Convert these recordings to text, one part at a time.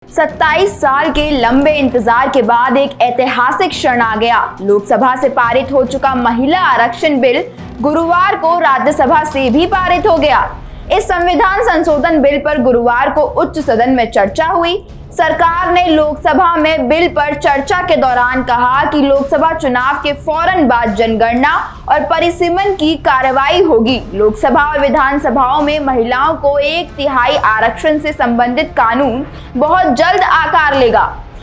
27 साल के लंबे इंतजार के बाद एक ऐतिहासिक क्षण आ गया। लोकसभा से पारित हो चुका महिला आरक्षण बिल गुरुवार को राज्यसभा से भी पारित हो गया। इस संविधान संशोधन बिल पर गुरुवार को उच्च सदन में चर्चा हुई। सरकार ने लोकसभा में बिल पर चर्चा के दौरान कहा कि लोकसभा चुनाव के फौरन बाद जनगणना और परिसीमन की कार्रवाई होगी। लोकसभा और विधानसभाओं में महिलाओं को 1/3 आरक्षण से संबंधित कानून बहुत जल्द आकार लेगा।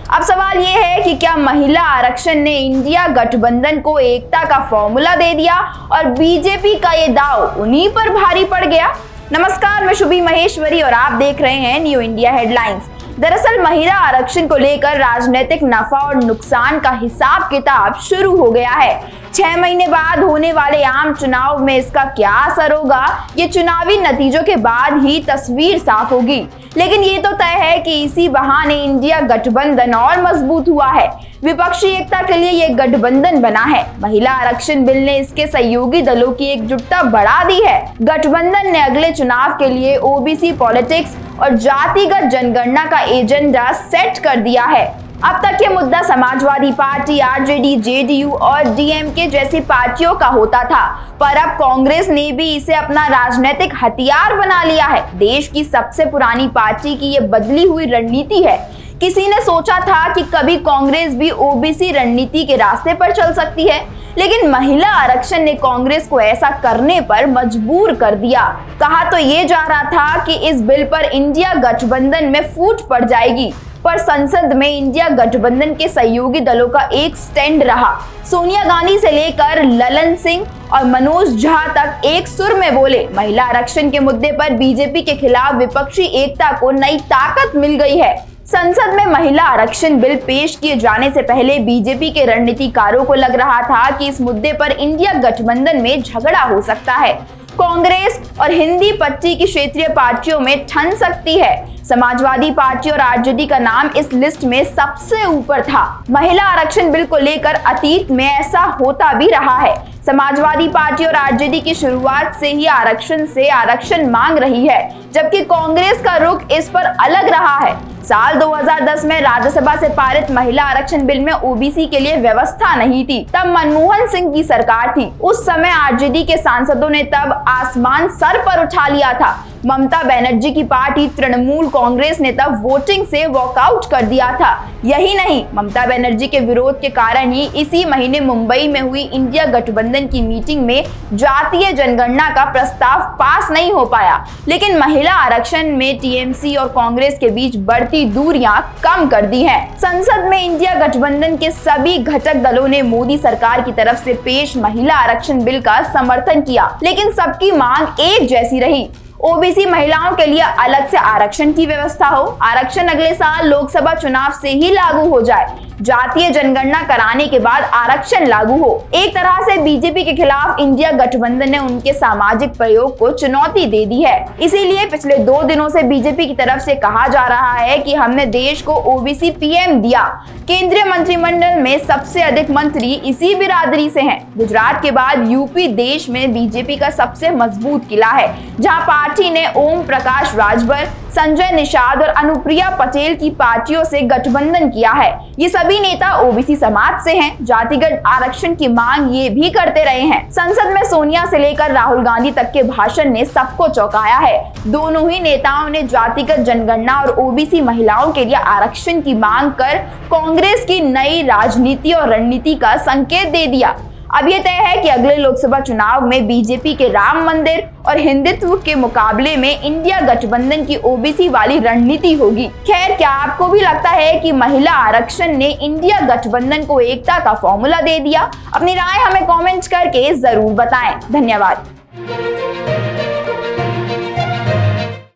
अब सवाल ये है कि क्या महिला आरक्षण ने इंडिया गठबंधन को एकता का फॉर्मूला दे दिया और बीजेपी का ये दांव उन्हीं पर भारी पड़ गया? नमस्कार, मैं शुभी महेश्वरी और आप देख रहे हैं न्यू इंडिया हेडलाइंस। दरअसल महिला आरक्षण को लेकर राजनीतिक नफा और नुकसान का हिसाब किताब शुरू हो गया है। 6 महीने बाद होने वाले आम चुनाव में इसका क्या असर होगा, ये चुनावी नतीजों के बाद ही तस्वीर साफ होगी। लेकिन ये तो तय है कि इसी बहाने इंडिया गठबंधन और मजबूत हुआ है। विपक्षी एकता के लिए ये गठबंधन बना है। महिला आरक्षण बिल ने इसके सहयोगी दलों की एकजुटता बढ़ा दी है। गठबंधन ने अगले चुनाव के लिए ओबीसी पॉलिटिक्स और जातिगत जनगणना का एजेंडा सेट कर दिया है। अब तक ये मुद्दा समाजवादी पार्टी, आरजेडी, जेडीयू और डीएमके जैसी पार्टियों का होता था, पर अब कांग्रेस ने भी इसे अपना राजनीतिक हथियार बना लिया है। देश की सबसे पुरानी पार्टी की ये बदली हुई रणनीति है। किसी ने सोचा था कि कभी कांग्रेस भी ओबीसी रणनीति के रास्ते पर चल सकती है, लेकिन महिला आरक्षण ने कांग्रेस को ऐसा करने पर मजबूर कर दिया। कहा तो ये जा रहा था कि इस बिल पर इंडिया गठबंधन में फूट पड़ जाएगी, पर संसद में इंडिया गठबंधन के सहयोगी दलों का एक स्टैंड रहा। सोनिया गांधी से लेकर ललन सिंह और मनोज झा तक एक सुर में बोले। महिला आरक्षण के मुद्दे पर बीजेपी के खिलाफ विपक्षी एकता को नई ताकत मिल गई है। संसद में महिला आरक्षण बिल पेश किए जाने से पहले बीजेपी के रणनीतिकारों को लग रहा था कि इस मुद्दे पर इंडिया गठबंधन में झगड़ा हो सकता है। कांग्रेस और हिंदी पट्टी की क्षेत्रीय पार्टियों में ठन सकती है। समाजवादी पार्टी और आरजेडी का नाम इस लिस्ट में सबसे ऊपर था। महिला आरक्षण बिल को लेकर अतीत में ऐसा होता भी रहा है। समाजवादी पार्टी और आरजेडी की शुरुआत से ही आरक्षण से आरक्षण मांग रही है, जबकि कांग्रेस का रुख इस पर अलग रहा है। साल 2010 में राज्यसभा से पारित महिला आरक्षण बिल में ओबीसी के लिए व्यवस्था नहीं थी। तब मनमोहन सिंह की सरकार थी। उस समय आरजेडी के सांसदों ने तब आसमान सर पर उठा लिया था। ममता बनर्जी की पार्टी तृणमूल कांग्रेस ने तब वोटिंग से वॉकआउट कर दिया था। यही नहीं, ममता बनर्जी के विरोध के कारण ही इसी महीने मुंबई में हुई इंडिया गठबंधन की मीटिंग में जातीय जनगणना का प्रस्ताव पास नहीं हो पाया। लेकिन महिला आरक्षण में टीएमसी और कांग्रेस के बीच बढ़ती दूरियां कम कर दी हैं। संसद में इंडिया गठबंधन के सभी घटक दलों ने मोदी सरकार की तरफ से पेश महिला आरक्षण बिल का समर्थन किया, लेकिन सबकी मांग एक जैसी रही। ओबीसी महिलाओं के लिए अलग से आरक्षण की व्यवस्था हो। आरक्षण अगले साल लोकसभा चुनाव से ही लागू हो जाए। जातीय जनगणना कराने के बाद आरक्षण लागू हो। एक तरह से बीजेपी के खिलाफ इंडिया गठबंधन ने उनके सामाजिक प्रयोग को चुनौती दे दी है। इसीलिए पिछले 2 दिनों से बीजेपी की तरफ से कहा जा रहा है कि हमने देश को ओबीसी पीएम दिया। केंद्रीय मंत्रिमंडल में सबसे अधिक मंत्री इसी बिरादरी से हैं। गुजरात के बाद यूपी देश में बीजेपी का सबसे मजबूत किला है, जहां पार्टी ने ओम प्रकाश राजभर, संजय निषाद और अनुप्रिया पटेल की पार्टियों से गठबंधन किया है। ये सभी नेता ओबीसी समाज से हैं। जातिगत आरक्षण की मांग ये भी करते रहे हैं। संसद में सोनिया से लेकर राहुल गांधी तक के भाषण ने सबको चौंकाया है। दोनों ही नेताओं ने जातिगत जनगणना और ओबीसी महिलाओं के लिए आरक्षण की मांग कर कांग्रेस की नई राजनीति और रणनीति का संकेत दे दिया। अब ये तय है कि अगले लोकसभा चुनाव में बीजेपी के राम मंदिर और हिंदुत्व के मुकाबले में इंडिया गठबंधन की ओबीसी वाली रणनीति होगी। खैर, क्या आपको भी लगता है कि महिला आरक्षण ने इंडिया गठबंधन को एकता का फॉर्मूला दे दिया? अपनी राय हमें कमेंट करके जरूर बताएं। धन्यवाद।